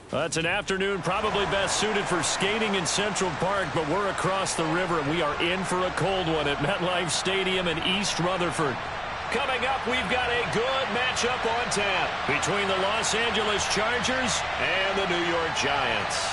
That's an afternoon probably best suited for skating in Central Park, but we're across the river, and we are in for a cold one at MetLife Stadium in East Rutherford. Coming up, we've got a good matchup on tap between the Los Angeles Chargers and the New York Giants.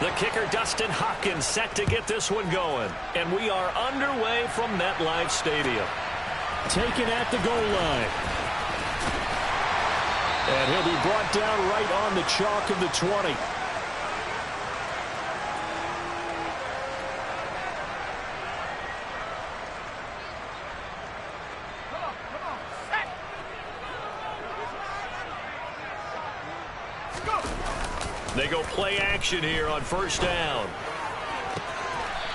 The kicker, Dustin Hopkins, set to get this one going. And we are underway from MetLife Stadium. Taken at the goal line. And he'll be brought down right on the chalk of the 20. They go play action here on first down.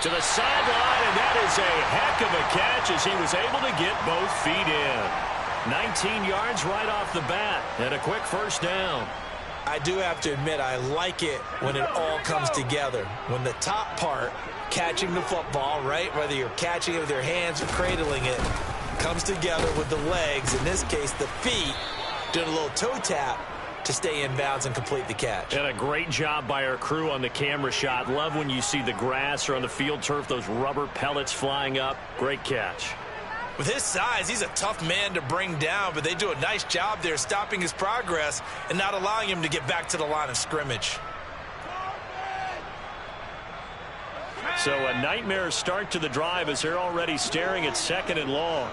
To the sideline, and that is a heck of a catch as he was able to get both feet in. 19 yards right off the bat, and a quick first down. I do have to admit, I like it when it all comes together. When the top part, catching the football, right, whether you're catching it with your hands or cradling it, comes together with the legs, in this case the feet, doing a little toe tap to stay in bounds and complete the catch. And a great job by our crew on the camera shot. Love when you see the grass or on the field turf, those rubber pellets flying up. Great catch. With his size, he's a tough man to bring down, but they do a nice job there stopping his progress and not allowing him to get back to the line of scrimmage. So a nightmare start to the drive as they're already staring at 2nd and long.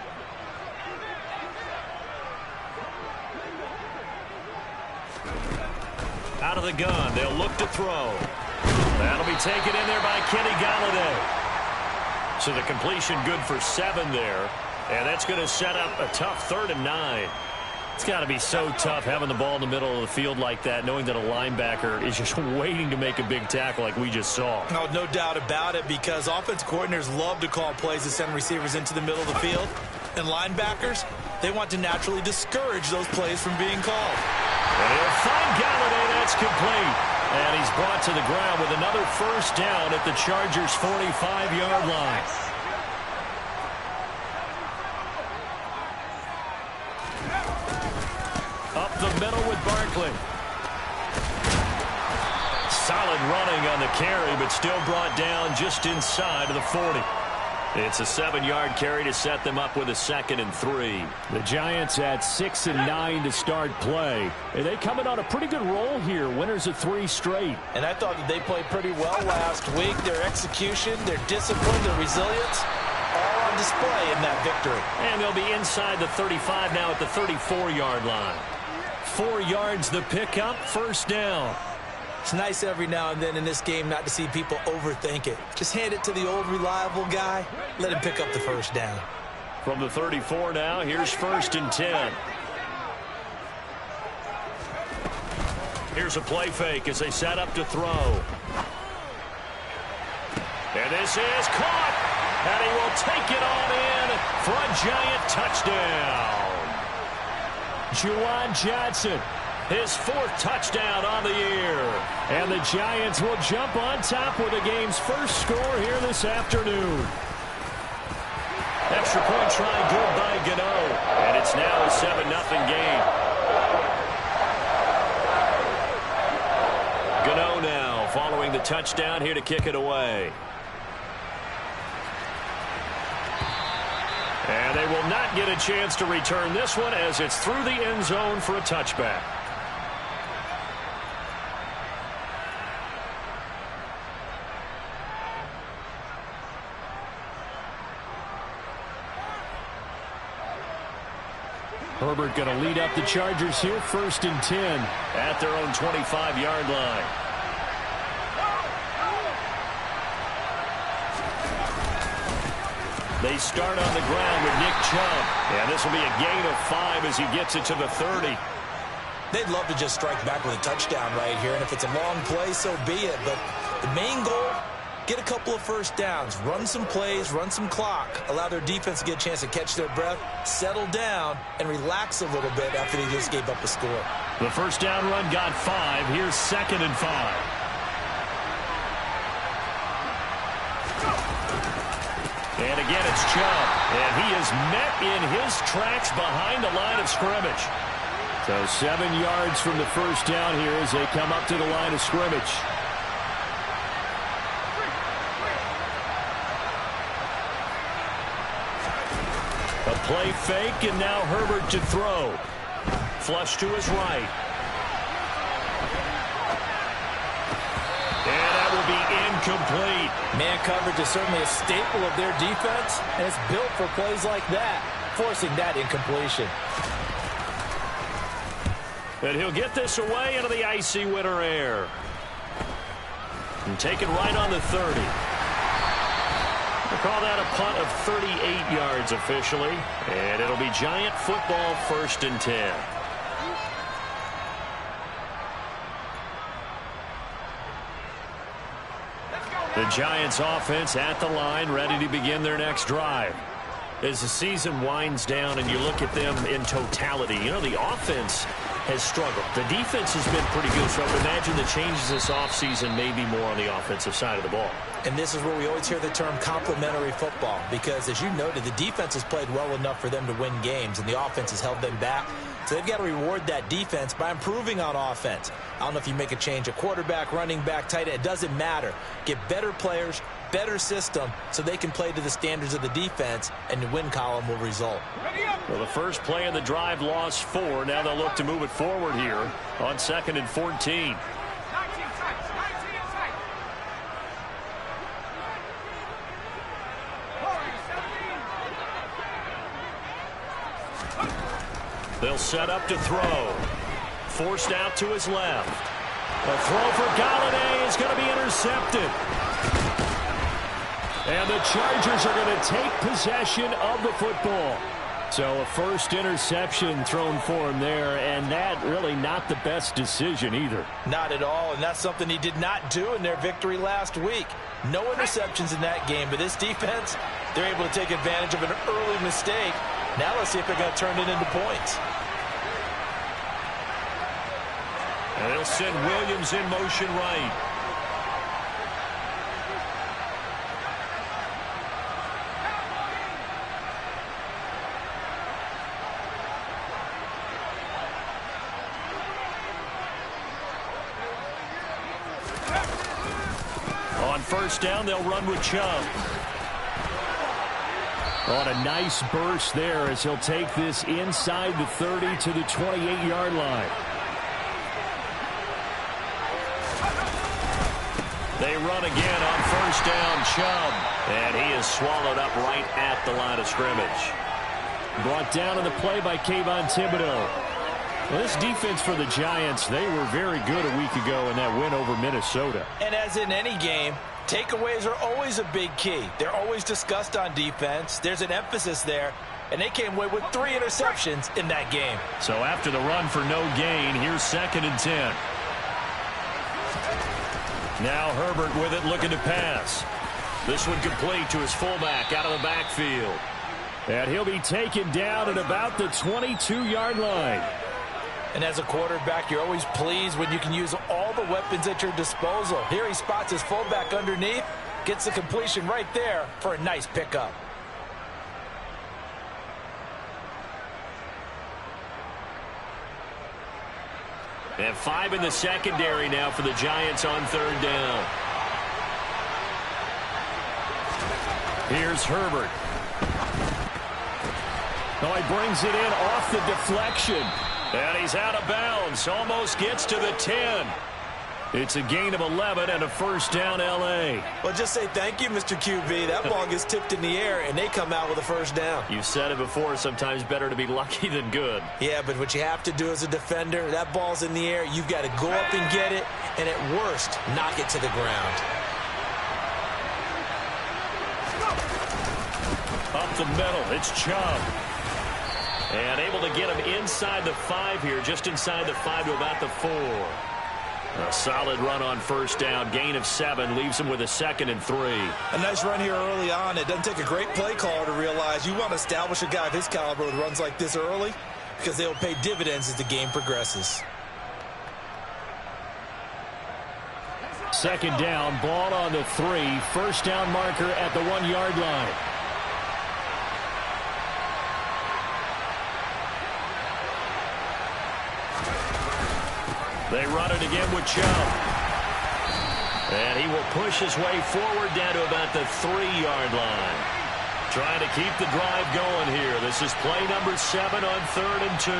Out of the gun, they'll look to throw. That'll be taken in there by Kenny Golladay. So the completion good for 7 there. And that's going to set up a tough 3rd and 9. It's got to be so tough having the ball in the middle of the field like that, knowing that a linebacker is just waiting to make a big tackle like we just saw. No doubt about it, because offense coordinators love to call plays to send receivers into the middle of the field. And linebackers, they want to naturally discourage those plays from being called. And he'll find Golladay. That's complete. And he's brought to the ground with another first down at the Chargers' 45-yard line. Up the middle with Barkley. Solid running on the carry, but still brought down just inside of the 40. It's a 7-yard carry to set them up with a 2nd and 3. The Giants at 6 and 9 to start play. And they coming on a pretty good roll here. Winners of 3 straight. And I thought that they played pretty well last week. Their execution, their discipline, their resilience, all on display in that victory. And they'll be inside the 35 now at the 34-yard line. 4 yards the pickup, first down. It's nice every now and then in this game not to see people overthink it. Just hand it to the old reliable guy. Let him pick up the first down. From the 34 now, here's 1st and 10. Here's a play fake as they set up to throw. And this is caught. And he will take it on in for a Giant touchdown. Juwan Johnson. His 4th touchdown on the year. And the Giants will jump on top with the game's first score here this afternoon. Extra point try good by Gano. And it's now a 7-0 game. Gano now following the touchdown here to kick it away. And they will not get a chance to return this one as it's through the end zone for a touchback. Herbert going to lead up the Chargers here, 1st and 10 at their own 25-yard line. They start on the ground with Nick Chubb. And this will be a gain of 5 as he gets it to the 30. They'd love to just strike back with a touchdown right here, and if it's a long play, so be it. But the main goal, get a couple of first downs, run some plays, run some clock, allow their defense to get a chance to catch their breath, settle down, and relax a little bit after they just gave up a score. The first down run got 5. Here's 2nd and 5. And again, it's Chubb. And he is met in his tracks behind the line of scrimmage. So 7 yards from the first down here as they come up to the line of scrimmage. A play fake, and now Herbert to throw. Flush to his right. And that will be incomplete. Man coverage is certainly a staple of their defense, and it's built for plays like that, forcing that incompletion. And he'll get this away into the icy winter air. And take it right on the 30. We'll call that a punt of 38 yards officially. And it'll be Giant football, 1st and 10. The Giants offense at the line, ready to begin their next drive. As the season winds down and you look at them in totality, you know, the offense has struggled. The defense has been pretty good, so I would imagine the changes this offseason may be more on the offensive side of the ball. And this is where we always hear the term complementary football, because as you noted, the defense has played well enough for them to win games, and the offense has held them back. So they've got to reward that defense by improving on offense. I don't know if you make a change, a quarterback, running back, tight end, it doesn't matter. Get better players, better system, so they can play to the standards of the defense, and the win column will result. Well, the first play of the drive lost 4. Now they'll look to move it forward here on 2nd and 14. They'll set up to throw. Forced out to his left. A throw for Galladay is going to be intercepted. And the Chargers are going to take possession of the football. So a first interception thrown for him there, and that really not the best decision either. Not at all, and that's something he did not do in their victory last week. No interceptions in that game, but this defense, they're able to take advantage of an early mistake. Now let's see if they're going to turn it into points. And they'll send Williams in motion right. On first down, they'll run with Chubb. On a nice burst there as he'll take this inside the 30 to the 28-yard line. They run again on first down, Chubb. And he is swallowed up right at the line of scrimmage. Brought down in the play by Kayvon Thibodeaux. Well, this defense for the Giants, they were very good a week ago in that win over Minnesota. And as in any game, takeaways are always a big key. They're always discussed on defense. There's an emphasis there, and they came away with 3 interceptions in that game. So after the run for no gain, here's 2nd and 10. Now Herbert with it, looking to pass. This one complete to his fullback out of the backfield. And he'll be taken down at about the 22-yard line. And as a quarterback, you're always pleased when you can use all the weapons at your disposal. Here he spots his fullback underneath, gets the completion right there for a nice pickup. And 5 in the secondary now for the Giants on third down. Here's Herbert. Oh, he brings it in off the deflection. And he's out of bounds. Almost gets to the 10. It's a gain of 11 and a first down, L.A. Well, just say thank you, Mr. QB. That ball gets tipped in the air, and they come out with a first down. You've said it before, sometimes better to be lucky than good. Yeah, but what you have to do as a defender, that ball's in the air. You've got to go up and get it, and at worst, knock it to the ground. Up the middle, it's Chubb. And able to get him inside the 5 here, just inside the 5 to about the 4. A solid run on first down. Gain of 7 leaves him with a 2nd and 3. A nice run here early on. It doesn't take a great play caller to realize you want to establish a guy of his caliber with runs like this early because they'll pay dividends as the game progresses. 2nd down, ball on the 3. First down marker at the 1-yard line. They run it again with Chubb. And he will push his way forward down to about the 3-yard line. Trying to keep the drive going here. This is play number 7 on 3rd and 2.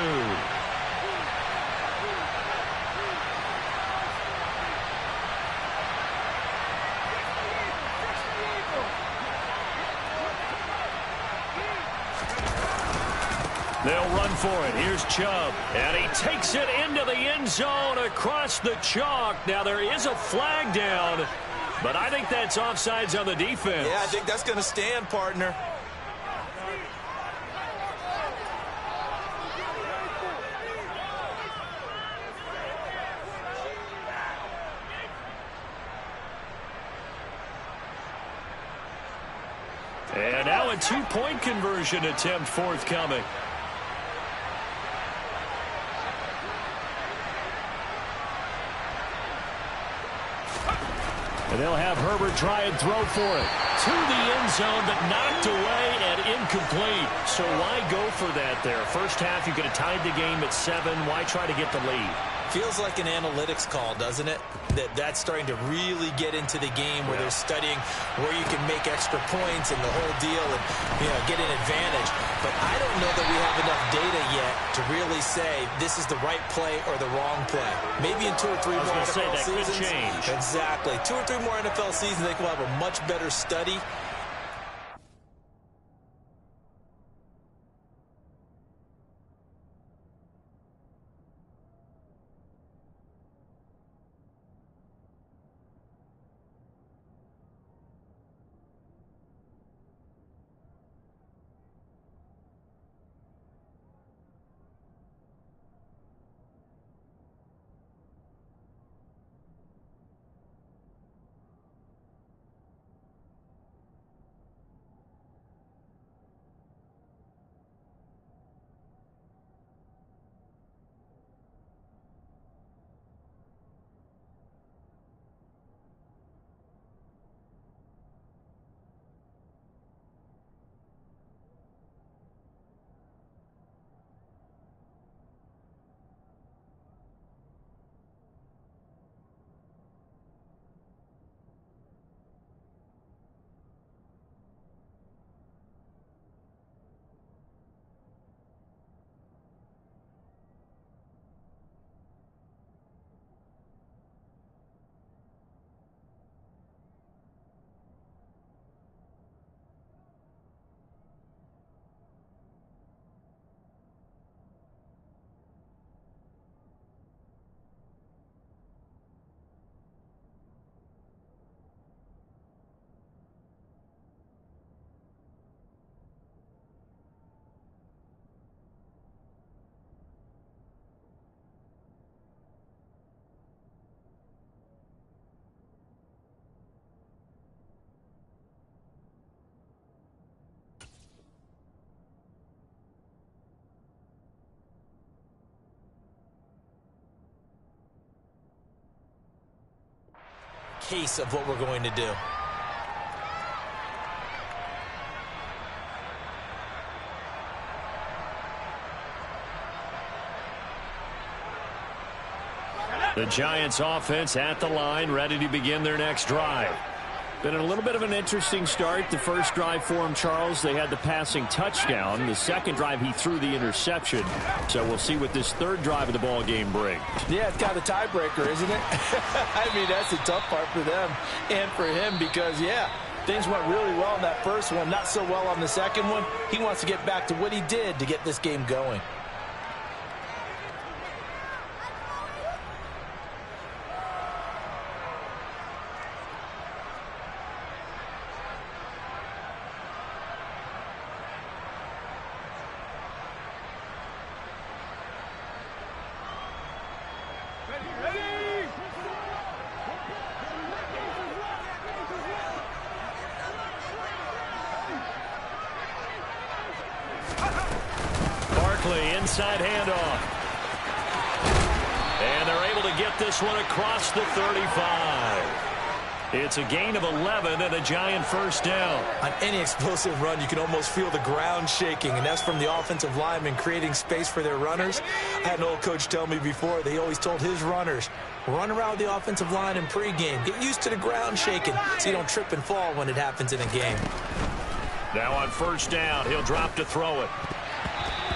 They'll run for it. Here's Chubb. And he takes it into the end zone across the chalk. Now there is a flag down, but I think that's offsides on the defense. Yeah, I think that's going to stand, partner. And now a 2-point conversion attempt forthcoming. And they'll have Herbert try and throw for it. To the end zone, but knocked away and incomplete. So why go for that there? First half, you could have tied the game at 7. Why try to get the lead? Feels like an analytics call, doesn't it? That's starting to really get into the game where they're studying where you can make extra points and the whole deal and get an advantage. But I don't know that we have enough data yet to really say this is the right play or the wrong play. Maybe in 2 or 3 more NFL seasons. Could change. Exactly. 2 or 3 more NFL seasons, I think we'll have a much better study. Case of what we're going to do. The Giants offense at the line, ready to begin their next drive. Been a little bit of an interesting start. The first drive for him, Charles, they had the passing touchdown. The second drive, he threw the interception. So we'll see what this third drive of the ball game brings. Yeah, it's kind of a tiebreaker, isn't it? I mean, that's the tough part for them and for him because, yeah, things went really well in that first one, not so well on the second one. He wants to get back to what he did to get this game going. inside handoff. And they're able to get this one across the 35. It's a gain of 11 and a Giant first down. On any explosive run, you can almost feel the ground shaking, and that's from the offensive linemen creating space for their runners. I had an old coach tell me before, they always told his runners, run around the offensive line in pregame. Get used to the ground shaking so you don't trip and fall when it happens in a game. Now on first down, he'll drop to throw it.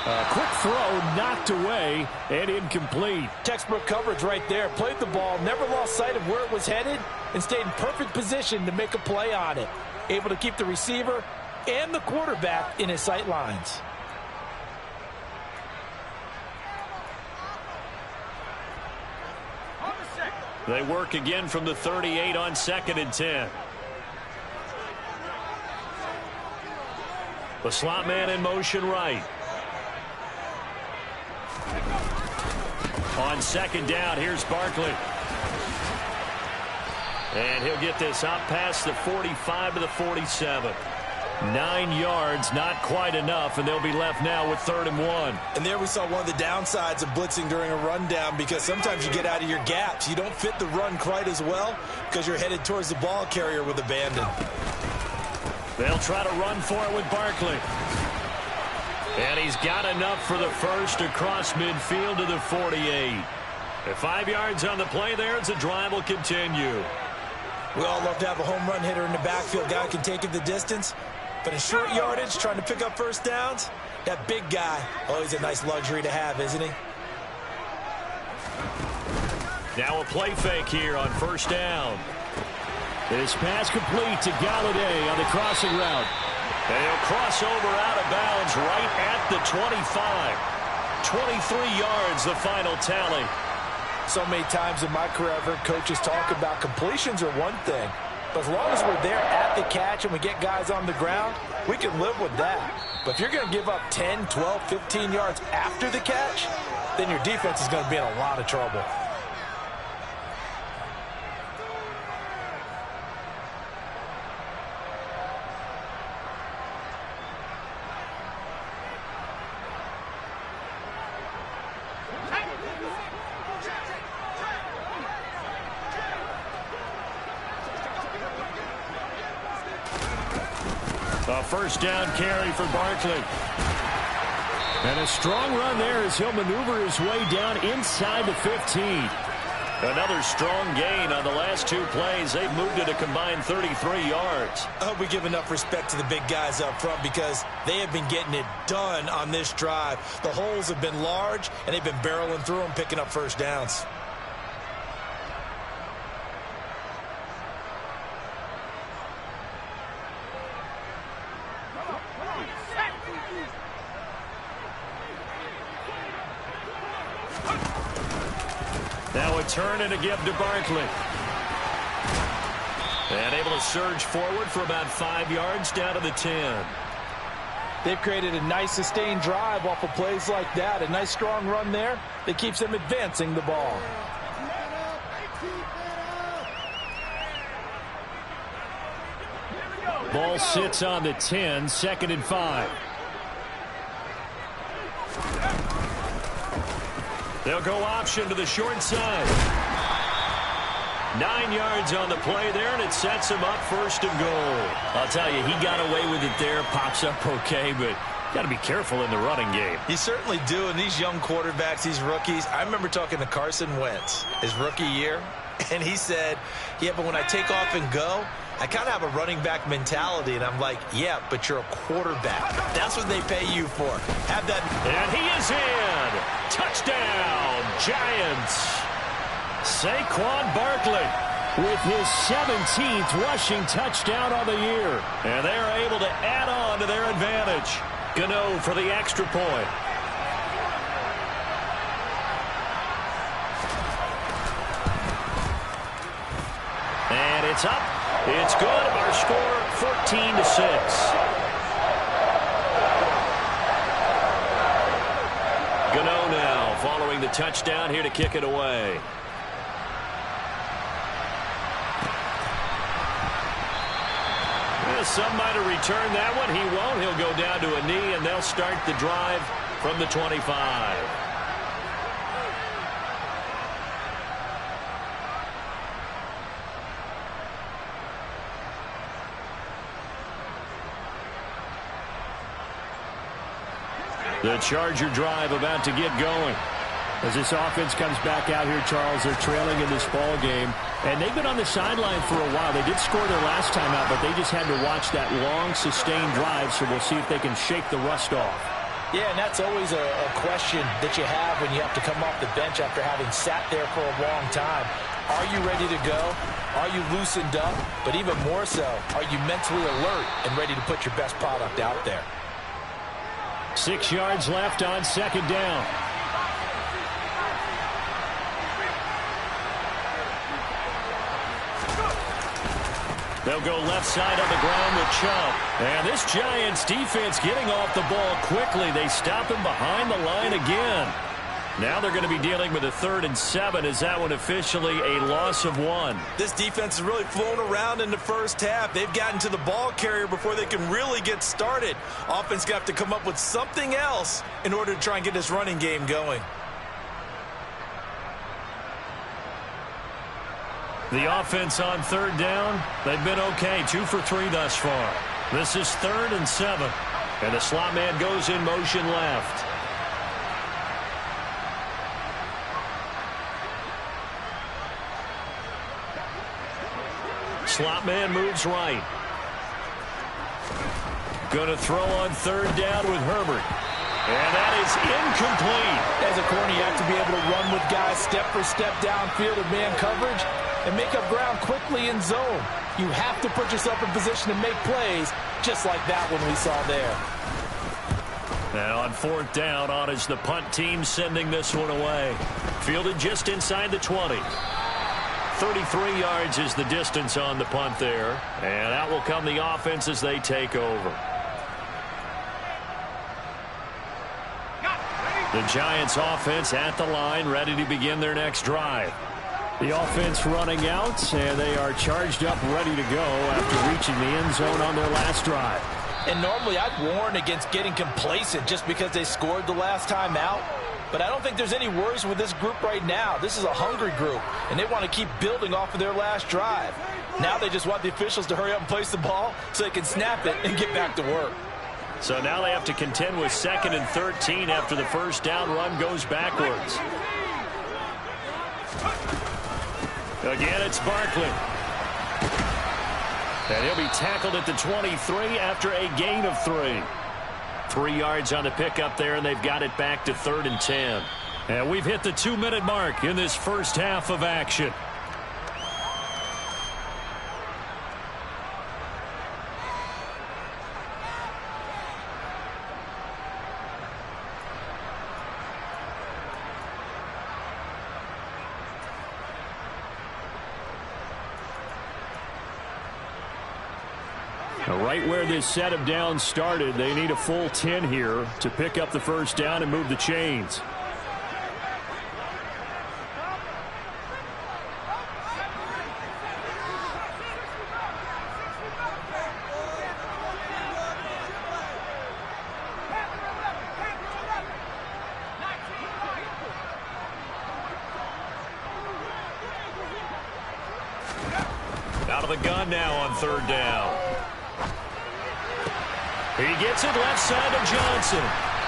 A quick throw knocked away and incomplete. Textbook coverage right there. Played the ball, never lost sight of where it was headed, and stayed in perfect position to make a play on it. Able to keep the receiver and the quarterback in his sight lines. They work again from the 38 on 2nd and 10. The slot man in motion right. On 2nd down, here's Barkley. And he'll get this out past the 45 to the 47. 9 yards, not quite enough, and they'll be left now with 3rd and 1. And there we saw one of the downsides of blitzing during a rundown, because sometimes you get out of your gaps. You don't fit the run quite as well because you're headed towards the ball carrier with abandon. They'll try to run for it with Barkley. And he's got enough for the first across midfield to the 48. At 5 yards on the play there, the drive will continue. We all love to have a home run hitter in the backfield, guy who can take it the distance. But in short yardage, trying to pick up first downs, that big guy, always a nice luxury to have, isn't he? Now a play fake here on first down. This pass complete to Galladay on the crossing route. And he'll cross over out of bounds right at the 25. 23 yards, the final tally. So many times in my career, I've heard coaches talk about completions are one thing. But as long as we're there at the catch and we get guys on the ground, we can live with that. But if you're going to give up 10, 12, 15 yards after the catch, then your defense is going to be in a lot of trouble. A first down carry for Barkley. And a strong run there as he'll maneuver his way down inside the 15. Another strong gain on the last 2 plays. They've moved it a combined 33 yards. I hope we give enough respect to the big guys up front, because they have been getting it done on this drive. The holes have been large, and they've been barreling through them, picking up first downs. Now a turn and a give to Barkley. And able to surge forward for about 5 yards down to the 10. They've created a nice sustained drive off of plays like that. A nice strong run there that keeps them advancing the ball. Ball sits on the 10, 2nd and 5. They'll go option to the short side. 9 yards on the play there, and it sets him up 1st and goal. I'll tell you, he got away with it there. Pops up okay, but got to be careful in the running game. You certainly do. And these young quarterbacks, these rookies, I remember talking to Carson Wentz his rookie year, and he said, yeah, but when I take off and go, I kind of have a running back mentality. And I'm like, yeah, but you're a quarterback. That's what they pay you for. Have that. And he is in. Touchdown, Giants. Saquon Barkley with his 17th rushing touchdown on the year. And they are able to add on to their advantage. Gano for the extra point. And it's up. It's good. Our score 14-6. Gano now following the touchdown here to kick it away. Some might have returned that one. He won't. He'll go down to a knee, and they'll start the drive from the 25. The Charger drive about to get going. As this offense comes back out here, Charles, they're trailing in this ball game. And they've been on the sideline for a while. They did score their last time out, but they just had to watch that long, sustained drive, so we'll see if they can shake the rust off. Yeah, and that's always a question that you have when you have to come off the bench after having sat there for a long time. Are you ready to go? Are you loosened up? But even more so, are you mentally alert and ready to put your best product out there? 6 yards left on second down. They'll go left side on the ground with Chubb. And this Giants defense getting off the ball quickly. They stop him behind the line again. Now they're going to be dealing with a 3rd and 7. Is that one officially a loss of 1? This defense has really flown around in the first half. They've gotten to the ball carrier before they can really get started. Offense got to come up with something else in order to try and get this running game going. The offense on 3rd down, they've been okay. 2 for 3 thus far. This is 3rd and 7. And the slot man goes in motion left. Slot man moves right. Going to throw on 3rd down with Herbert. And that is incomplete. As a corner, you have to be able to run with guys step for step downfield in man coverage and make up ground quickly in zone. You have to put yourself in position to make plays, just like that one we saw there. Now on 4th down, on is the punt team sending this one away. Fielded just inside the 20. 33 yards is the distance on the punt there. And out will come the offense as they take over. The Giants offense at the line, ready to begin their next drive. The offense running out, and they are charged up, ready to go after reaching the end zone on their last drive. And normally I'd warn against getting complacent just because they scored the last time out. But I don't think there's any worries with this group right now. This is a hungry group, and they want to keep building off of their last drive. Now they just want the officials to hurry up and place the ball so they can snap it and get back to work. So now they have to contend with 2nd and 13 after the first down run goes backwards. Again, it's Barkley. And he'll be tackled at the 23 after a gain of 3. 3 yards on the pickup there, and they've got it back to 3rd and 10. And we've hit the 2-minute mark in this first half of action. Right where this set of downs started, they need a full 10 here to pick up the first down and move the chains. Out of the gun now on 3rd down. He gets it left side to Johnson.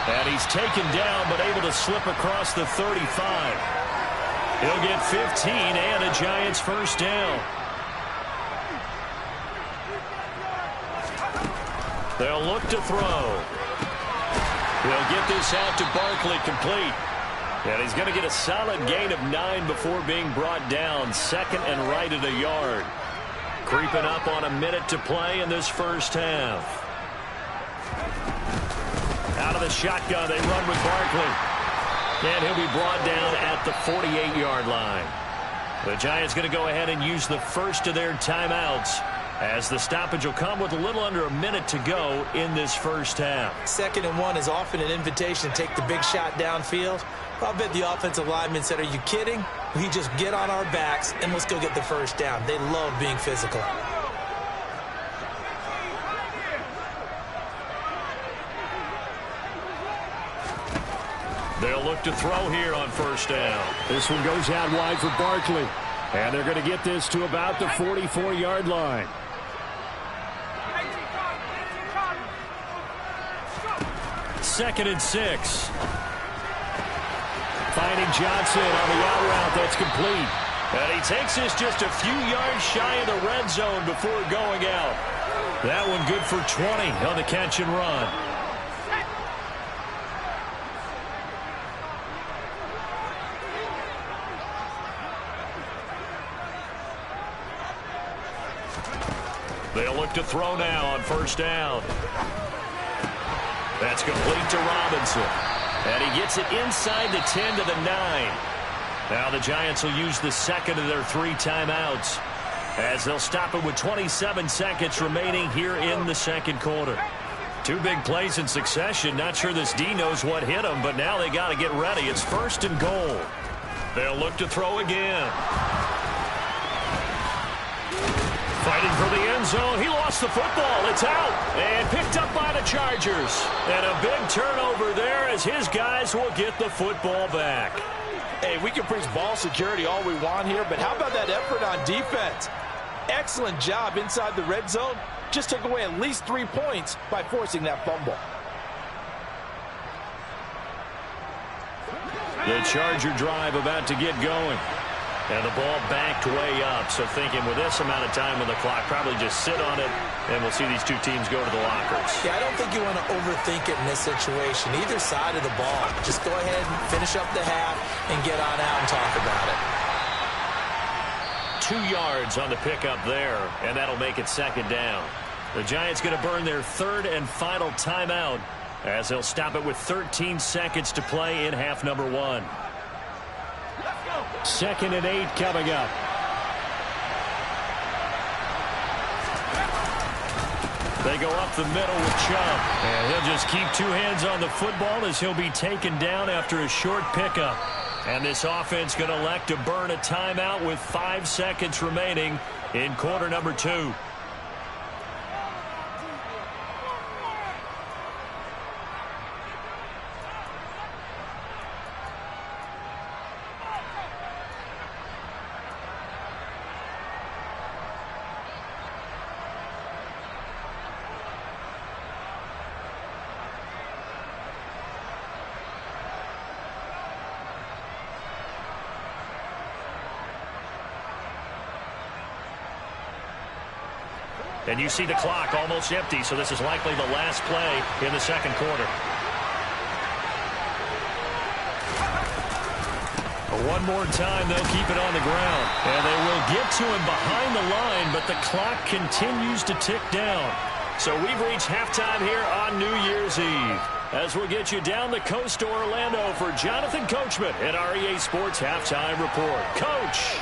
And he's taken down, but able to slip across the 35. He'll get 15 and a Giants first down. They'll look to throw. He'll get this out to Barkley, complete. And he's going to get a solid gain of 9 before being brought down. 2nd and right at a yard. Creeping up on a minute to play in this first half. Out of the shotgun, they run with Barkley. And he'll be brought down at the 48-yard line. The Giants going to go ahead and use the first of their timeouts, as the stoppage will come with a little under a minute to go in this first half. 2nd and 1 is often an invitation to take the big shot downfield. I bet the offensive linemen said, are you kidding? We just get on our backs and let's go get the first down. They love being physical. They'll look to throw here on first down. This one goes out wide for Barkley. And they're going to get this to about the 44-yard line. Second and 6. Finding Johnson on the out route. That's complete. And he takes this just a few yards shy of the red zone before going out. That one good for 20 on the catch and run. They'll look to throw now on first down. That's complete to Robinson. And he gets it inside the 10 to the 9. Now the Giants will use the second of their 3 timeouts as they'll stop it with 27 seconds remaining here in the second quarter. 2 big plays in succession. Not sure this D knows what hit him, but now they got to get ready. It's first and goal. They'll look to throw again. Fighting for the end zone. He lost the football. It's out. And picked up by the Chargers. And a big turnover there as his guys will get the football back. Hey, we can preach ball security all we want here, but how about that effort on defense? Excellent job inside the red zone. Just took away at least 3 points by forcing that fumble. The Charger drive about to get going. And the ball backed way up. So thinking with this amount of time on the clock, probably just sit on it, and we'll see these 2 teams go to the lockers. Yeah, I don't think you want to overthink it in this situation. Either side of the ball. Just go ahead and finish up the half and get on out and talk about it. 2 yards on the pickup there, and that'll make it second down. The Giants going to burn their 3rd and final timeout as they'll stop it with 13 seconds to play in half number 1. 2nd and 8 coming up. They go up the middle with Chubb. And he'll just keep 2 hands on the football as he'll be taken down after a short pickup. And this offense going to elect to burn a timeout with 5 seconds remaining in quarter number 2. And you see the clock almost empty, so this is likely the last play in the second quarter. One more time, they'll keep it on the ground. And they will get to him behind the line, but the clock continues to tick down. So we've reached halftime here on New Year's Eve. As we'll get you down the coast to Orlando for Jonathan Coachman at our EA Sports Halftime Report. Coach!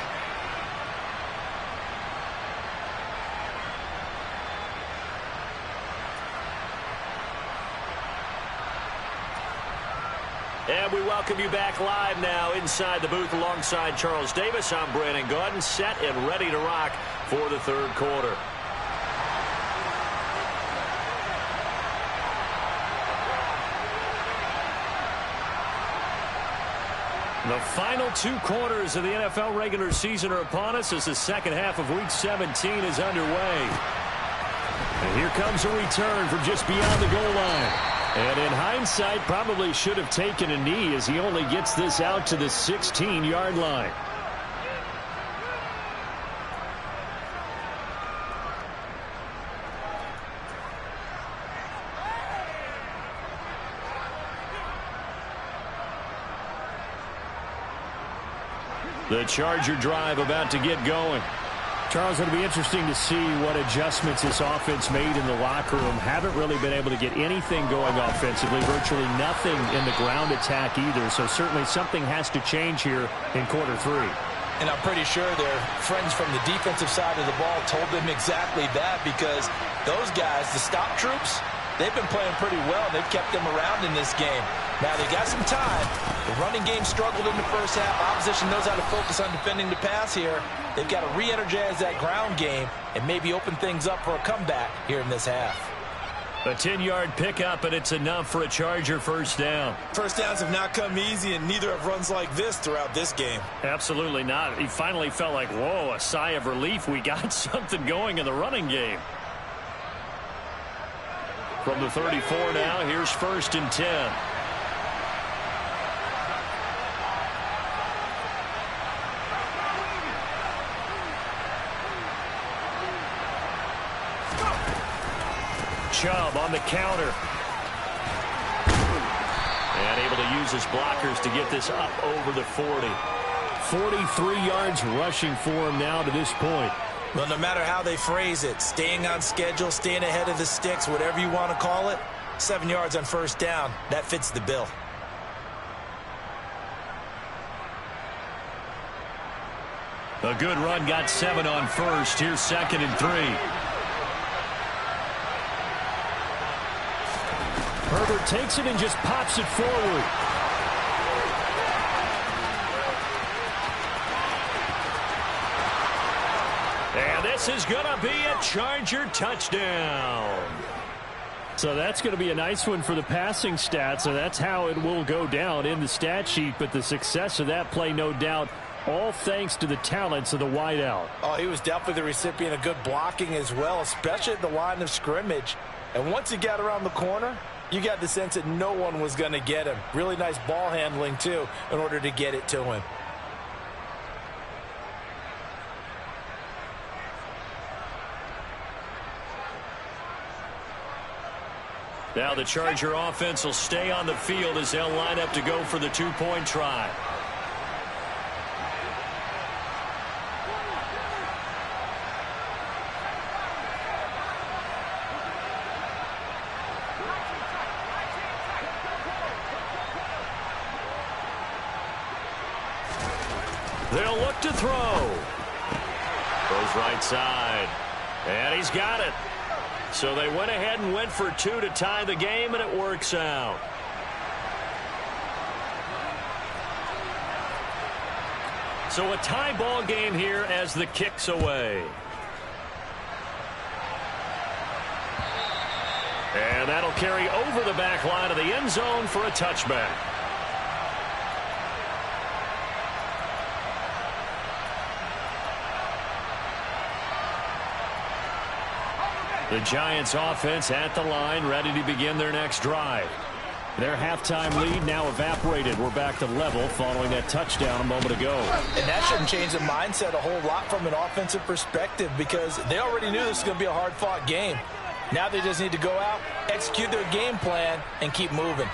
And we welcome you back live now inside the booth alongside Charles Davis. I'm Brandon Gaudin, set and ready to rock for the third quarter. The final 2 quarters of the NFL regular season are upon us as the second half of Week 17 is underway. And here comes a return from just beyond the goal line. And in hindsight, probably should have taken a knee as he only gets this out to the 16-yard line. The Charger drive about to get going. Charles, it'll be interesting to see what adjustments this offense made in the locker room. Haven't really been able to get anything going offensively. Virtually nothing in the ground attack either. So certainly something has to change here in quarter 3. And I'm pretty sure their friends from the defensive side of the ball told them exactly that, because those guys, the stop troops, they've been playing pretty well. They've kept them around in this game. Now, they got some time. The running game struggled in the first half. Opposition knows how to focus on defending the pass here. They've got to re-energize that ground game and maybe open things up for a comeback here in this half. A 10-yard pickup, and it's enough for a Charger first down. First downs have not come easy, and neither have runs like this throughout this game. Absolutely not. He finally felt like, whoa, a sigh of relief. We got something going in the running game. From the 34 now, here's 1st and 10. Chubb on the counter. And able to use his blockers to get this up over the 40. 43 yards rushing for him now to this point. Well, no matter how they phrase it, staying on schedule, staying ahead of the sticks, whatever you want to call it, 7 yards on first down, that fits the bill. A good run got 7 on first. Here's 2nd and 3. Herbert takes it and just pops it forward. And this is going to be a Charger touchdown. So that's going to be a nice one for the passing stats, and that's how it will go down in the stat sheet. But the success of that play, no doubt, all thanks to the talents of the wideout. Oh, he was definitely the recipient of good blocking as well, especially at the line of scrimmage. And once he got around the corner, you got the sense that no one was going to get him. Really nice ball handling, too, in order to get it to him. Now the Charger offense will stay on the field as they'll line up to go for the 2-point try. They'll look to throw. Goes right side. And he's got it. So they went ahead and went for 2 to tie the game, and it works out. So a tie ball game here as the kick's away. And that'll carry over the back line of the end zone for a touchback. The Giants offense at the line, ready to begin their next drive. Their halftime lead now evaporated. We're back to level following that touchdown a moment ago. And that shouldn't change the mindset a whole lot from an offensive perspective, because they already knew this was going to be a hard-fought game. Now they just need to go out, execute their game plan, and keep moving.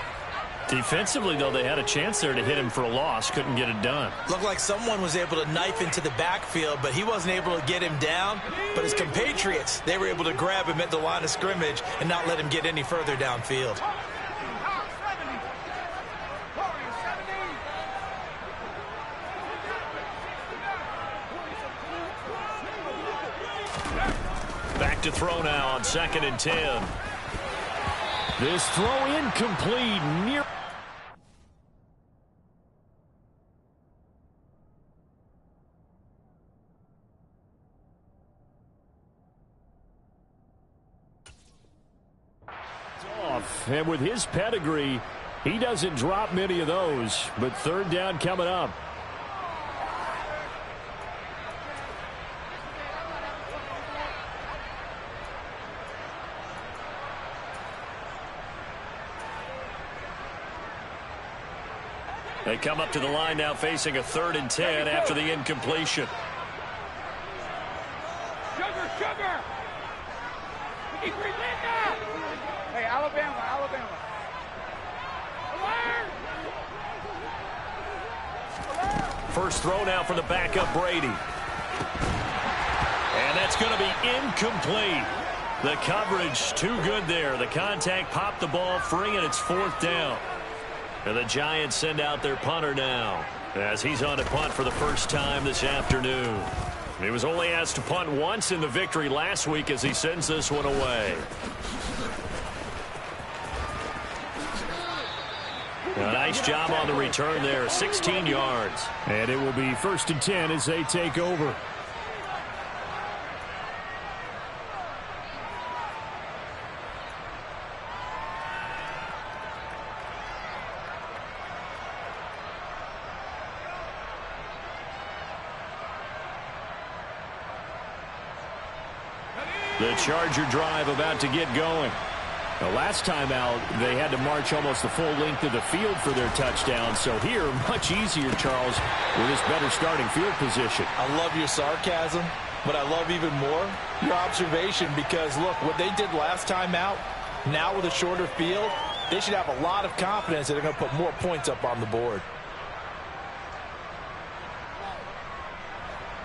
Defensively, though, they had a chance there to hit him for a loss. Couldn't get it done. Looked like someone was able to knife into the backfield, but he wasn't able to get him down. But his compatriots, they were able to grab him at the line of scrimmage and not let him get any further downfield. Back to throw now on 2nd and 10. This throw incomplete near. Off. And with his pedigree, he doesn't drop many of those. But 3rd down coming up. They come up to the line now facing a 3rd and 10 after the incompletion. Sugar! Hey, Alabama. First throw now for the backup Brady. And that's going to be incomplete. The coverage too good there. The contact popped the ball free, and it's 4th down. And the Giants send out their punter now as he's on to punt for the first time this afternoon. He was only asked to punt once in the victory last week as he sends this one away. A nice job on the return there, 16 yards. And it will be 1st and 10 as they take over. The Charger drive about to get going. The last time out, they had to march almost the full length of the field for their touchdown. So here, much easier, Charles, with this better starting field position. I love your sarcasm, but I love even more your observation because, look, what they did last time out, now with a shorter field, they should have a lot of confidence that they're going to put more points up on the board.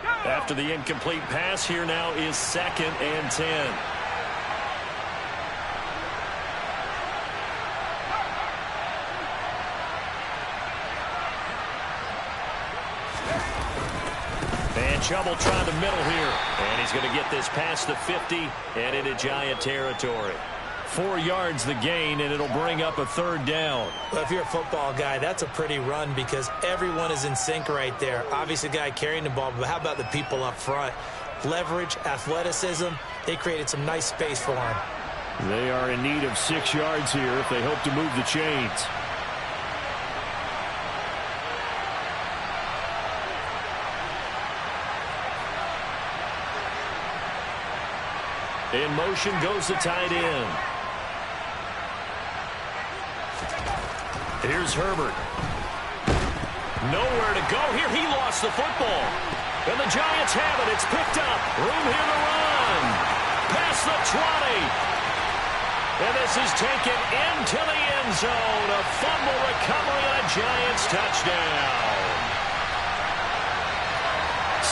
After the incomplete pass, here now is 2nd and 10. And Chubb trying the middle here. And he's going to get this past the 50 and into Giant territory. 4 yards the gain, and it'll bring up a 3rd down. Well, if you're a football guy, that's a pretty run because everyone is in sync right there. Obviously, the guy carrying the ball, but how about the people up front? Leverage, athleticism, they created some nice space for him. They are in need of 6 yards here if they hope to move the chains. In motion goes the tight end. Here's Herbert. Nowhere to go here. He lost the football. And the Giants have it. It's picked up. Room here to run. Past the 20. And this is taken into the end zone. A fumble recovery and a Giants touchdown.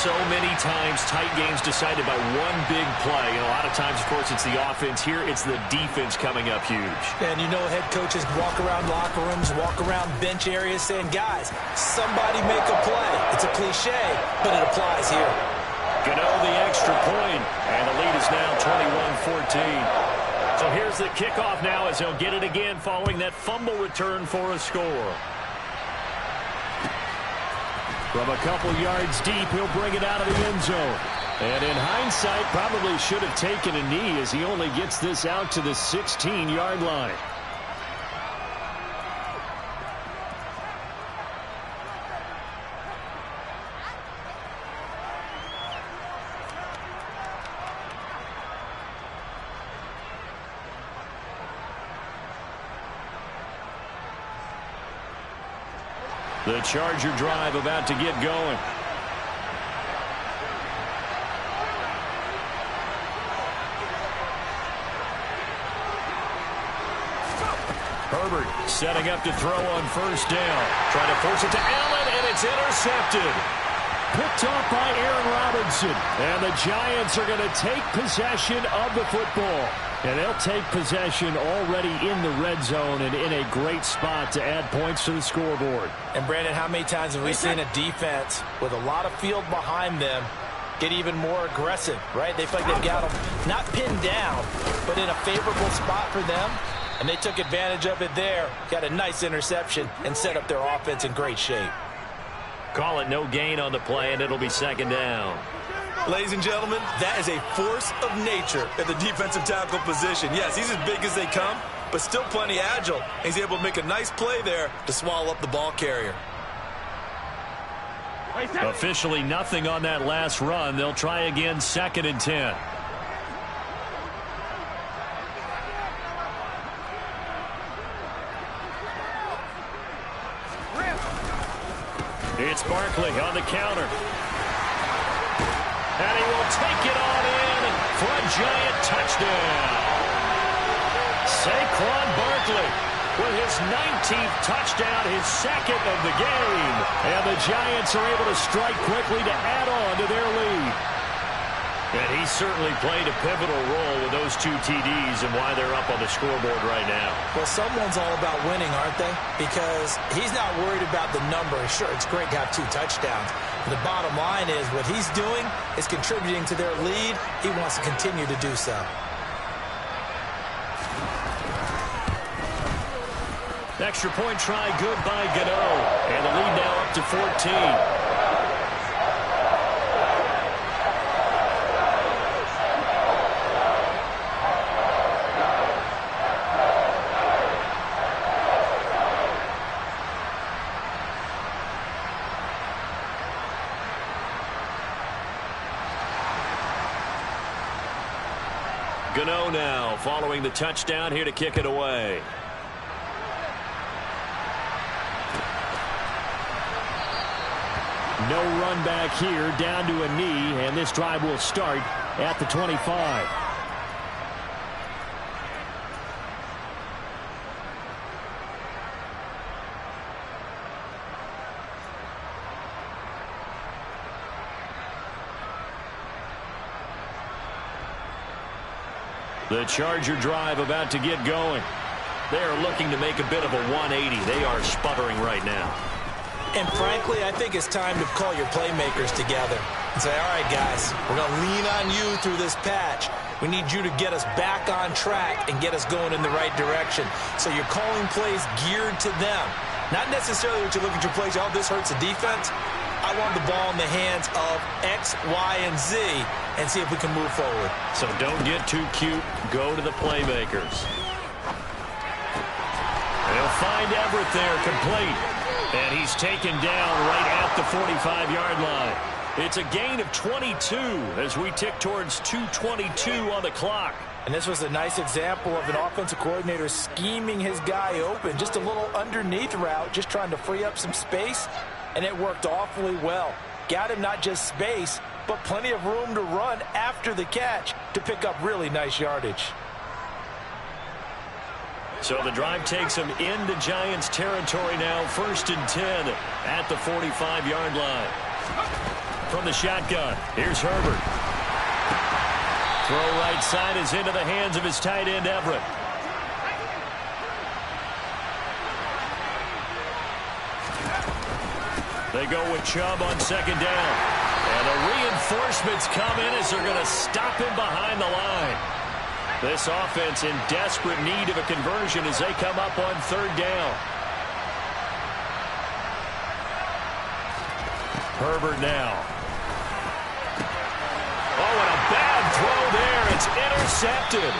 So many times tight games decided by one big play. And a lot of times, of course, it's the offense. Here, it's the defense coming up huge. And you know head coaches walk around locker rooms, walk around bench areas saying, guys, somebody make a play. It's a cliche, but it applies here. Gano the extra point, and the lead is now 21-14. So here's the kickoff now as they'll get it again following that fumble return for a score. From a couple yards deep, he'll bring it out of the end zone. And in hindsight, probably should have taken a knee as he only gets this out to the 16-yard line. The Charger drive about to get going. Herbert setting up to throw on 1st down. Trying to force it to Allen, and it's intercepted. Picked off by Aaron Robinson. And the Giants are going to take possession of the football. And they'll take possession already in the red zone and in a great spot to add points to the scoreboard. And, Brandon, how many times have we seen a defense with a lot of field behind them get even more aggressive, right? They feel like they've got them not pinned down, but in a favorable spot for them. And they took advantage of it there, got a nice interception, and set up their offense in great shape. Call it no gain on the play, and it'll be 2nd down. Ladies and gentlemen, that is a force of nature at the defensive tackle position. Yes, he's as big as they come, but still plenty agile. He's able to make a nice play there to swallow up the ball carrier. Officially nothing on that last run. They'll try again, 2nd and 10. It's Barkley on the counter. And he will take it on in for a Giant touchdown. Saquon Barkley with his 19th touchdown, his 2nd of the game. And the Giants are able to strike quickly to add on to their lead. And he certainly played a pivotal role with those 2 TDs and why they're up on the scoreboard right now. Well, someone's all about winning, aren't they? Because he's not worried about the number. Sure, it's great to have 2 touchdowns. But the bottom line is what he's doing is contributing to their lead. He wants to continue to do so. Extra point try good by Gano. And the lead now up to 14. Gano now following the touchdown here to kick it away. No run back here, down to a knee, and this drive will start at the 25. The Charger drive about to get going. They are looking to make a bit of a 180. They are sputtering right now. And frankly, I think it's time to call your playmakers together and say, all right, guys, we're going to lean on you through this patch. We need you to get us back on track and get us going in the right direction. So you're calling plays geared to them. Not necessarily what you look at your plays, oh, this hurts the defense. I want the ball in the hands of X, Y, and Z and see if we can move forward. So don't get too cute. Go to the playmakers. They'll find Everett there, complete. And he's taken down right at the 45-yard line. It's a gain of 22 as we tick towards 2:22 on the clock. And this was a nice example of an offensive coordinator scheming his guy open. Just a little underneath route, just trying to free up some space. And it worked awfully well. Got him not just space, but plenty of room to run after the catch to pick up really nice yardage. So the drive takes him into Giants territory now. 1st and 10 at the 45-yard line. From the shotgun, here's Herbert. Throw right side is into the hands of his tight end, Everett. They go with Chubb on 2nd down. And the reinforcements come in as they're going to stop him behind the line. This offense in desperate need of a conversion as they come up on 3rd down. Herbert now. Oh, and a bad throw there. It's intercepted.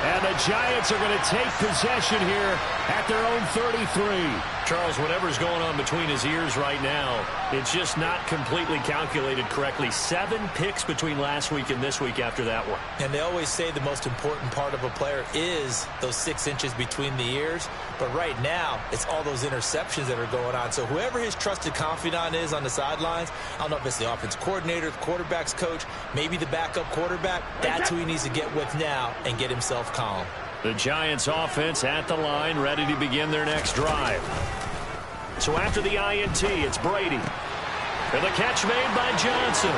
And the Giants are going to take possession here at their own 33. Charles, whatever's going on between his ears right now, it's just not completely calculated correctly. 7 picks between last week and this week after that one. And they always say the most important part of a player is those 6 inches between the ears. But right now, it's all those interceptions that are going on. So whoever his trusted confidant is on the sidelines, I don't know if it's the offensive coordinator, the quarterback's coach, maybe the backup quarterback, that's who he needs to get with now and get himself calm. The Giants offense at the line, ready to begin their next drive. So after the INT, it's Brady. And the catch made by Johnson.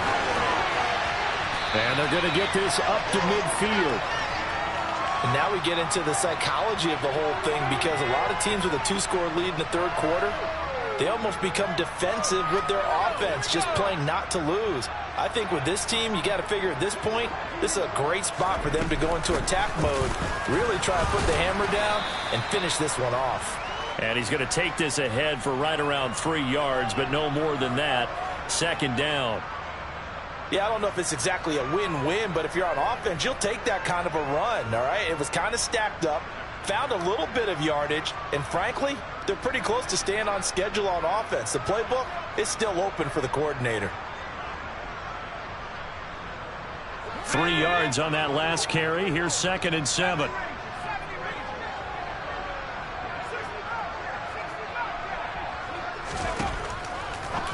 And they're going to get this up to midfield. And now we get into the psychology of the whole thing, because a lot of teams with a 2-score lead in the 3rd quarter, they almost become defensive with their offense, just playing not to lose. I think with this team, you got to figure at this point, this is a great spot for them to go into attack mode, really try and put the hammer down and finish this one off. And he's going to take this ahead for right around 3 yards, but no more than that. 2nd down. Yeah, I don't know if it's exactly a win-win, but if you're on offense, you'll take that kind of a run, all right? It was kind of stacked up, found a little bit of yardage, and frankly, they're pretty close to staying on schedule on offense. The playbook is still open for the coordinator. 3 yards on that last carry. Here's 2nd and 7.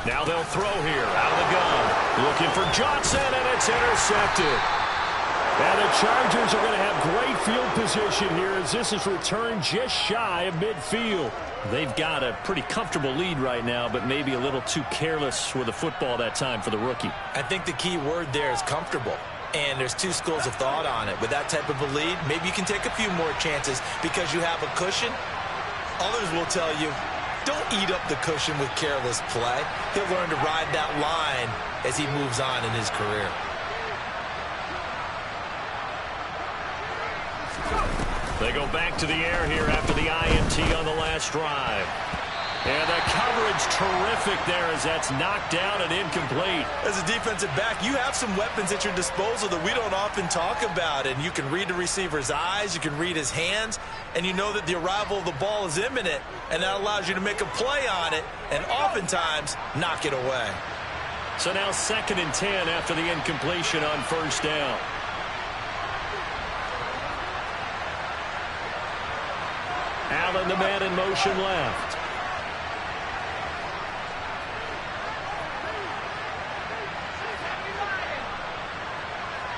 Now they'll throw here out of the gun. Looking for Johnson, and it's intercepted. And the Chargers are going to have great field position here as this is returned just shy of midfield. They've got a pretty comfortable lead right now, but maybe a little too careless with the football that time for the rookie. I think the key word there is comfortable. And there's 2 schools of thought on it. With that type of a lead, maybe you can take a few more chances because you have a cushion. Others will tell you, don't eat up the cushion with careless play. He'll learn to ride that line as he moves on in his career. They go back to the air here after the INT on the last drive. And the coverage terrific there as that's knocked down and incomplete. As a defensive back, you have some weapons at your disposal that we don't often talk about. And you can read the receiver's eyes, you can read his hands, and you know that the arrival of the ball is imminent, and that allows you to make a play on it and oftentimes knock it away. So now 2nd and 10 after the incompletion on 1st down. Allen, the man in motion left.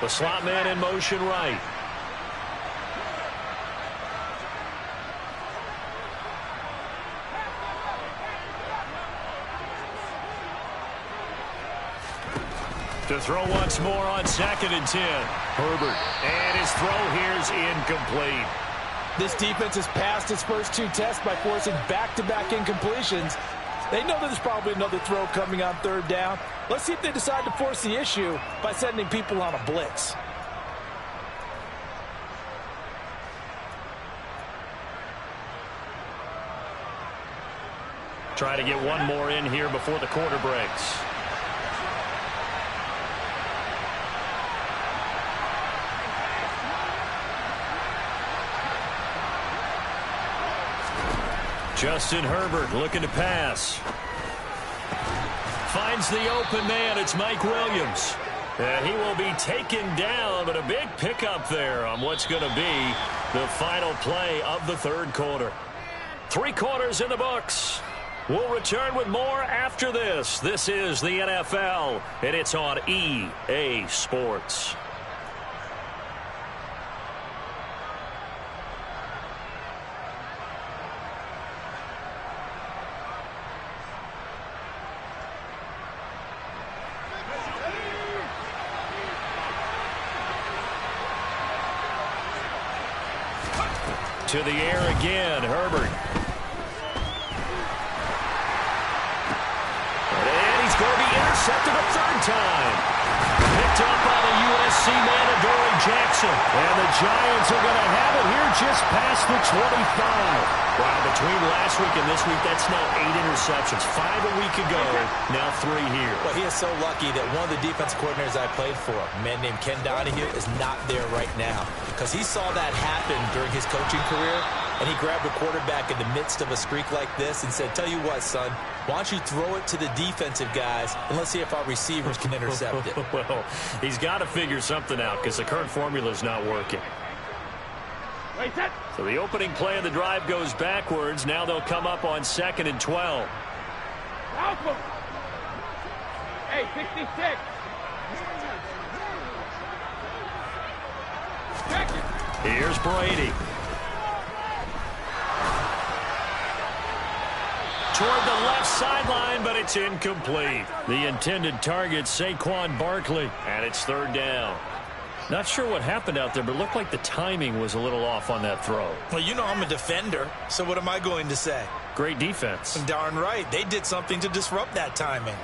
The slot man in motion right. To throw once more on 2nd and 10. Herbert. And his throw here's incomplete. This defense has passed its first 2 tests by forcing back-to-back incompletions. They know that there's probably another throw coming on 3rd down. Let's see if they decide to force the issue by sending people on a blitz. Try to get one more in here before the quarter breaks. Justin Herbert looking to pass. Finds the open man. It's Mike Williams. And he will be taken down, but a big pickup there on what's going to be the final play of the 3rd quarter. 3 quarters in the books. We'll return with more after this. This is the NFL, and it's on EA Sports. To the air again, Herbert. And he's going to be intercepted a 3rd time. Picked up by the USC man, Adoree Jackson. And the Giants are going to have it here just past the 25. Wow, between last week and this week, that's now 8 interceptions. 5 a week ago, now 3 here. Well, he is so lucky that one of the defense coordinators I played for, a man named Ken Donahue, is not there right now. Because he saw that happen during his coaching career, and he grabbed a quarterback in the midst of a streak like this and said, tell you what, son, why don't you throw it to the defensive guys, and let's see if our receivers can intercept it. Well, he's got to figure something out because the current formula is not working. So the opening play of the drive goes backwards. Now they'll come up on 2nd and 12. Hey, 66. Check it. Here's Brady. Toward the left sideline, but it's incomplete. The intended target, Saquon Barkley, and it's 3rd down. Not sure what happened out there, but it looked like the timing was a little off on that throw. Well, you know I'm a defender, so what am I going to say? Great defense. Darn right. They did something to disrupt that timing.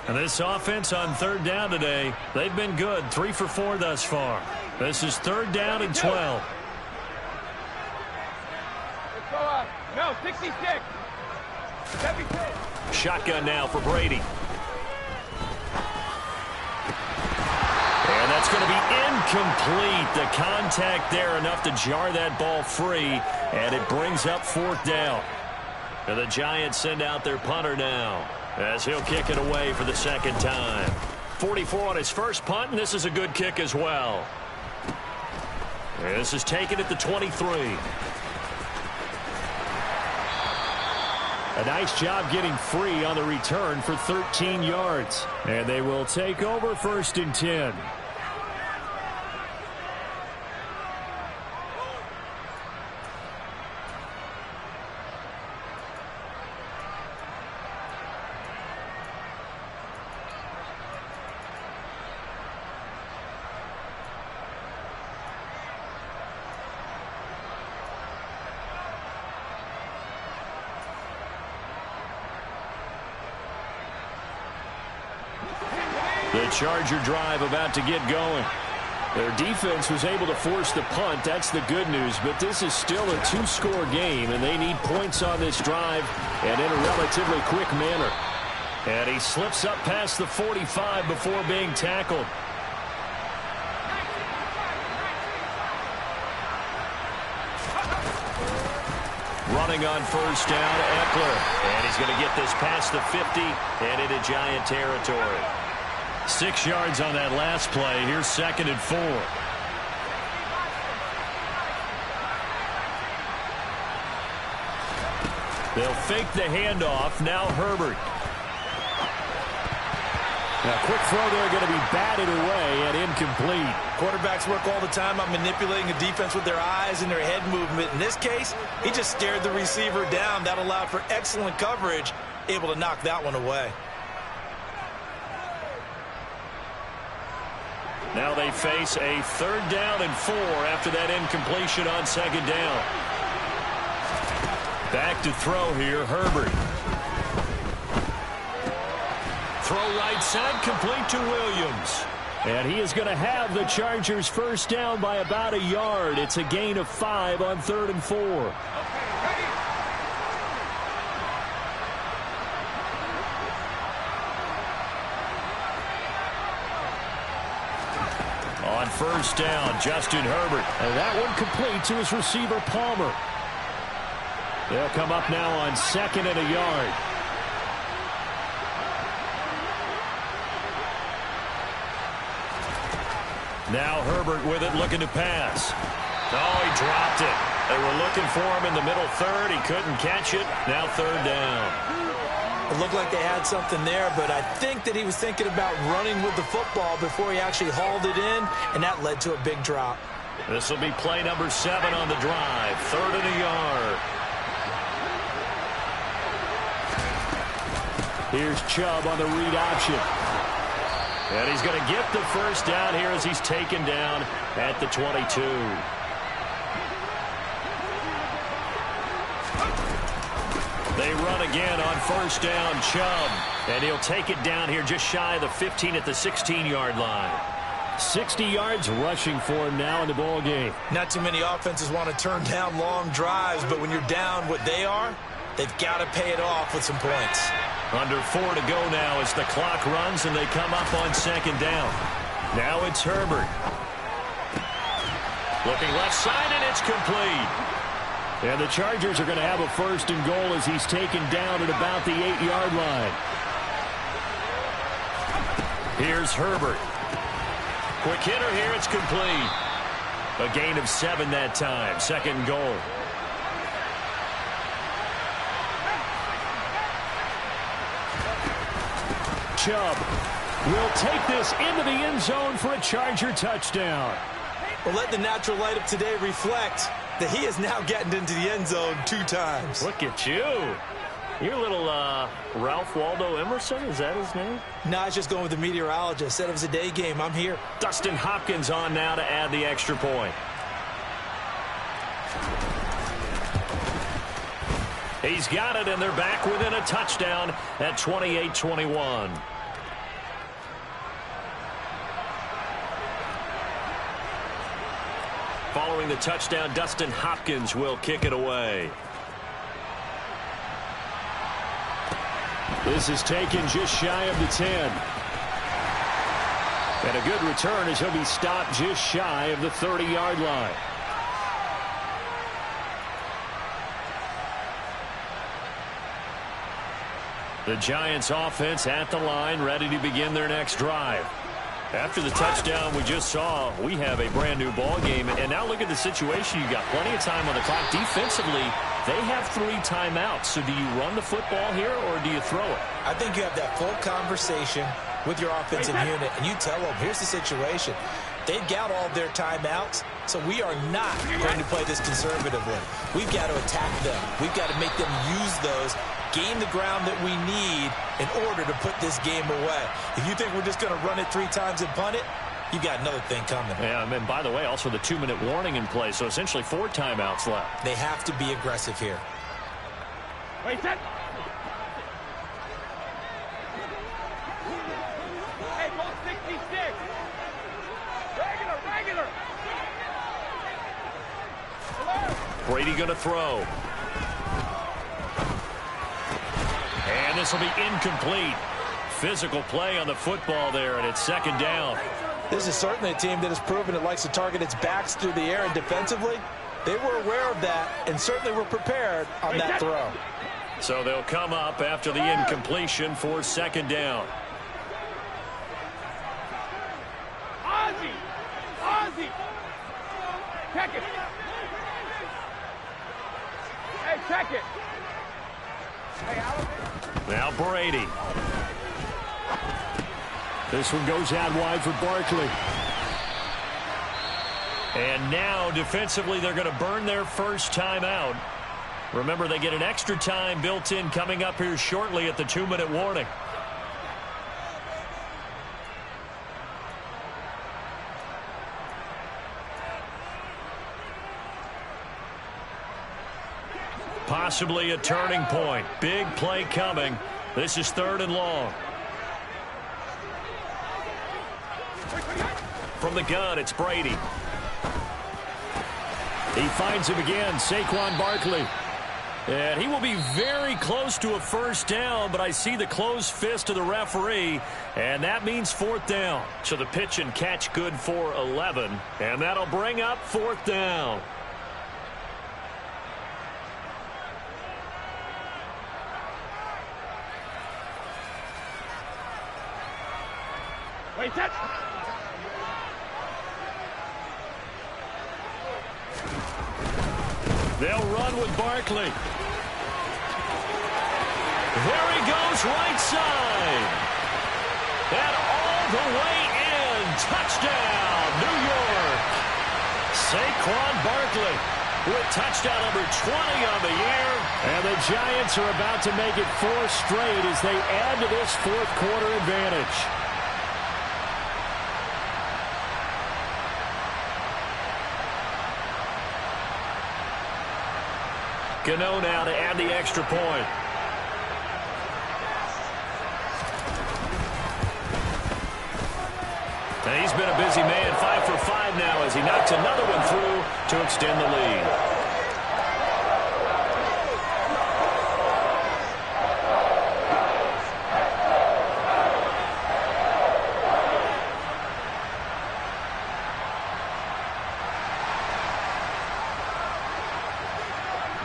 And this offense on 3rd down today, they've been good. 3 for 4 thus far. This is 3rd down and 12. Let's go up. No, 66. 76. Shotgun now for Brady. And that's going to be incomplete. The contact there enough to jar that ball free, and it brings up 4th down. And the Giants send out their punter now, as he'll kick it away for the 2nd time. 44 on his first punt, and this is a good kick as well. And this is taken at the 23. A nice job getting free on the return for 13 yards. And they will take over 1st and 10. The Charger drive about to get going. Their defense was able to force the punt. That's the good news. But this is still a 2-score game, and they need points on this drive and in a relatively quick manner. And he slips up past the 45 before being tackled. Running on first down, Eckler. And he's going to get this past the 50 and into Giant territory. 6 yards on that last play. Here's 2nd and 4. They'll fake the handoff. Now Herbert. Now, quick throw there, going to be batted away and incomplete. Quarterbacks work all the time on manipulating a defense with their eyes and their head movement. In this case, he just stared the receiver down. That allowed for excellent coverage, able to knock that one away. Now they face a 3rd down and 4 after that incompletion on 2nd down. Back to throw here, Herbert. Throw right side, complete to Williams. And he is going to have the Chargers first down by about a yard. It's a gain of 5 on 3rd and 4. On first down, Justin Herbert. And that one complete to his receiver, Palmer. They'll come up now on 2nd and a yard. Now Herbert with it, looking to pass. Oh, he dropped it. They were looking for him in the middle 3rd. He couldn't catch it. Now 3rd down. It looked like they had something there, but I think that he was thinking about running with the football before he actually hauled it in, and that led to a big drop. This will be play number 7 on the drive. 3rd and a yard. Here's Chubb on the read option. And he's going to get the first down here as he's taken down at the 22. They run again on first down, Chubb. And he'll take it down here just shy of the 15 at the 16-yard line. 60 yards rushing for him now in the ball game. Not too many offenses want to turn down long drives, but when you're down what they are, they've got to pay it off with some points. Under 4 to go now as the clock runs and they come up on 2nd down. Now it's Herbert. Looking left side, and it's complete. And the Chargers are going to have a 1st and goal as he's taken down at about the 8-yard line. Here's Herbert. Quick hitter here, it's complete. A gain of 7 that time. 2nd goal. Chubb will take this into the end zone for a Charger touchdown. Well, let the natural light of today reflect that he is now getting into the end zone 2 times. Look at you. You're a little Ralph Waldo Emerson, is that his name? No, I was just going with the meteorologist. Said it was a day game. I'm here. Dustin Hopkins on now to add the extra point. He's got it, and they're back within a touchdown at 28-21. Following the touchdown, Dustin Hopkins will kick it away. This is taken just shy of the 10. And a good return as he'll be stopped just shy of the 30-yard line. The Giants offense at the line, ready to begin their next drive. After the touchdown we just saw, we have a brand new ball game. And now look at the situation. You got plenty of time on the clock. Defensively, they have 3 timeouts. So do you run the football here or do you throw it? I think you have that full conversation with your offensive unit, and you tell them, here's the situation. They've got all their timeouts, so we are not going to play this conservatively. We've got to attack them. We've got to make them use those, gain the ground that we need in order to put this game away. If you think we're just going to run it 3 times and punt it, you got another thing coming. Yeah, and by the way, also the 2-minute warning in play, so essentially 4 timeouts left. They have to be aggressive here. Wait, set. Hey, go 66. Regular. Brady going to throw. And this will be incomplete. Physical play on the football there, and it's 2nd down. This is certainly a team that has proven it likes to target its backs through the air, and defensively, They were aware of that and certainly were prepared on that throw. So they'll come up after the incompletion for second down. Ozzie! Check it! Hey, check it! Hey, Alex. Now Brady. This one goes out wide for Barkley. And now defensively they're going to burn their first timeout. Remember, they get an extra time built in coming up here shortly at the 2-minute warning. Possibly a turning point. Big play coming. This is 3rd and long. From the gun, it's Brady. He finds him again, Saquon Barkley. And he will be very close to a first down, but I see the closed fist of the referee, and that means 4th down. So the pitch and catch good for 11, and that'll bring up 4th down. Wait, touch! They'll run with Barkley. There he goes, right side. And all the way in. Touchdown, New York. Saquon Barkley with touchdown number 20 on the year. And the Giants are about to make it 4 straight as they add to this 4th quarter advantage. Gano now to add the extra point. And he's been a busy man, 5 for 5 now as he knocks another one through to extend the lead.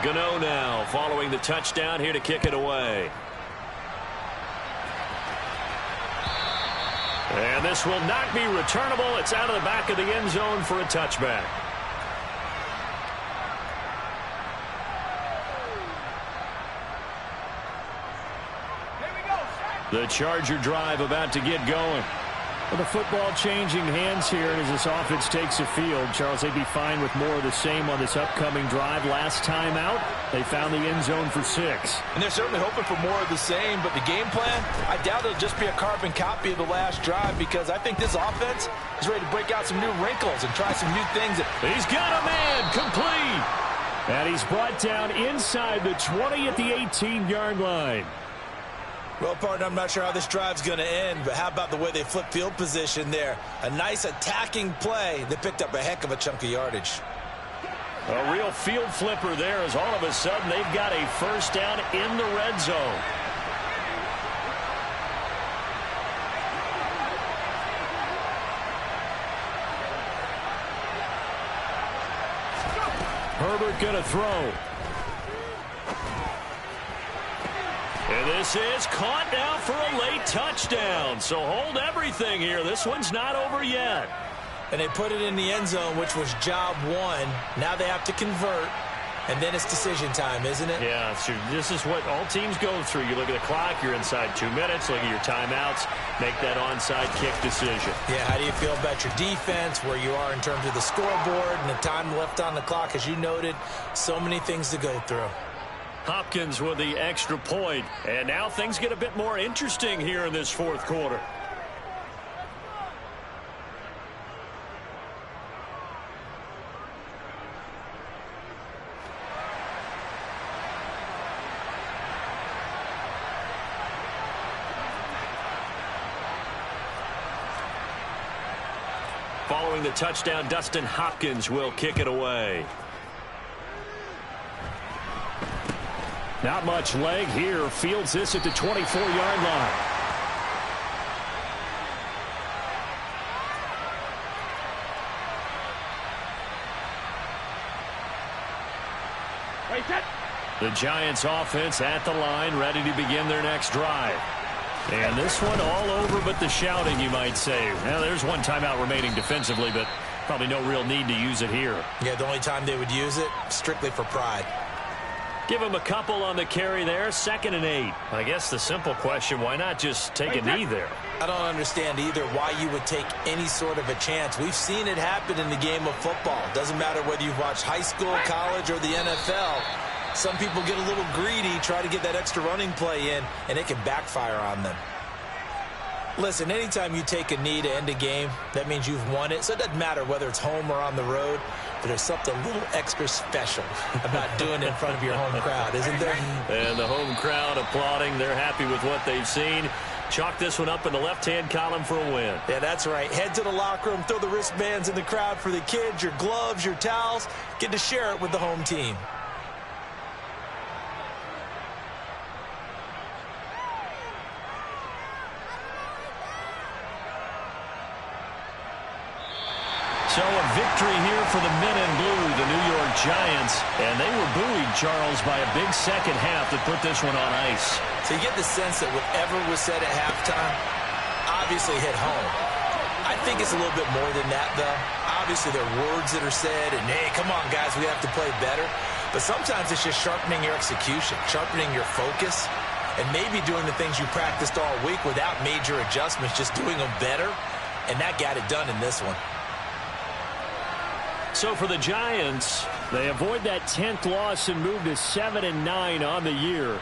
Gano now following the touchdown here to kick it away. And this will not be returnable. It's out of the back of the end zone for a touchback. The Charger drive about to get going. Well, the football changing hands here, and as this offense takes the field, Charles, they'd be fine with more of the same on this upcoming drive. Last time out, they found the end zone for 6. And they're certainly hoping for more of the same, but the game plan, I doubt it'll just be a carbon copy of the last drive because I think this offense is ready to break out some new wrinkles and try some new things. He's got a man, complete. And he's brought down inside the 20 at the 18-yard line. Well, partner, I'm not sure how this drive's going to end, but how about the way they flip field position there? A nice attacking play. They picked up a heck of a chunk of yardage. A real field flipper there as all of a sudden they've got a first down in the red zone. Herbert going to throw. And this is caught now for a late touchdown. So hold everything here. This one's not over yet. And they put it in the end zone, which was job 1. Now they have to convert, and then it's decision time, isn't it? Yeah, so this is what all teams go through. You look at the clock, you're inside 2 minutes, look at your timeouts, make that onside kick decision. Yeah, how do you feel about your defense, where you are in terms of the scoreboard and the time left on the clock? As you noted, so many things to go through. Hopkins with the extra point. And now things get a bit more interesting here in this 4th quarter. Following the touchdown, Dustin Hopkins will kick it away. Not much leg here. Fields this at the 24-yard line. The Giants offense at the line, ready to begin their next drive. And this one all over but the shouting, you might say. Well, there's one timeout remaining defensively, but probably no real need to use it here. Yeah, the only time they would use it, strictly for pride. Give him a couple on the carry there, 2nd and 8. I guess the simple question, why not just take a knee there? I don't understand either why you would take any sort of a chance. We've seen it happen in the game of football. Doesn't matter whether you've watched high school, college, or the NFL. Some people get a little greedy, try to get that extra running play in, and it can backfire on them. Listen, anytime you take a knee to end a game, that means you've won it. So it doesn't matter whether it's home or on the road, but there's something a little extra special about doing it in front of your home crowd, isn't there? And the home crowd applauding. They're happy with what they've seen. Chalk this one up in the left-hand column for a win. Yeah, that's right. Head to the locker room, throw the wristbands in the crowd for the kids, your gloves, your towels. Get to share it with the home team. So a victory here for the men in blue, the New York Giants. And they were buoyed, Charles, by a big second half that put this one on ice. So you get the sense that whatever was said at halftime obviously hit home. I think it's a little bit more than that, though. Obviously, there are words that are said, and, hey, come on, guys, we have to play better. But sometimes it's just sharpening your execution, sharpening your focus, and maybe doing the things you practiced all week without major adjustments, just doing them better. And that got it done in this one. So for the Giants, they avoid that 10th loss and move to 7-9 on the year.